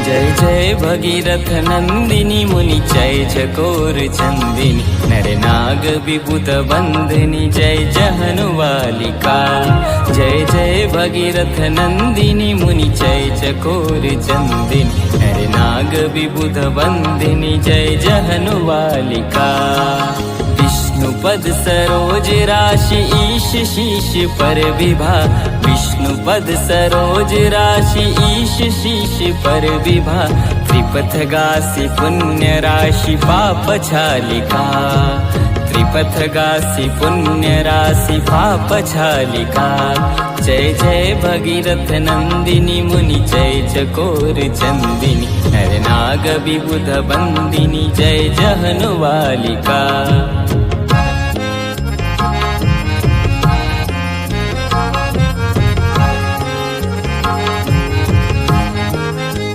जय जय भगीरथ नंदिनी मुनि जय चकोर चंदिनी नर नाग विबुध बंदिनी जय जहनुवालिका। जय जय भगीरथ नंदिनी मुनि जय चकोर चंदिनी नर नाग विबुध बंदिनी जय जहनुवालिका। विष्णुपद सरोज राशि ईश शीश पर विभा। विष्णुपद सरोज राशि ईश शीश पर विभा। त्रिपथ गासी पुण्य राशि पाप छालिका। त्रिपथ गासी पुण्य राशि पाप छालिका। जय जय भगीरथ नंदिनी मुनि जय चकोर चंदिनी नर नाग विबुध बंदिनी जय जहनुवालिका।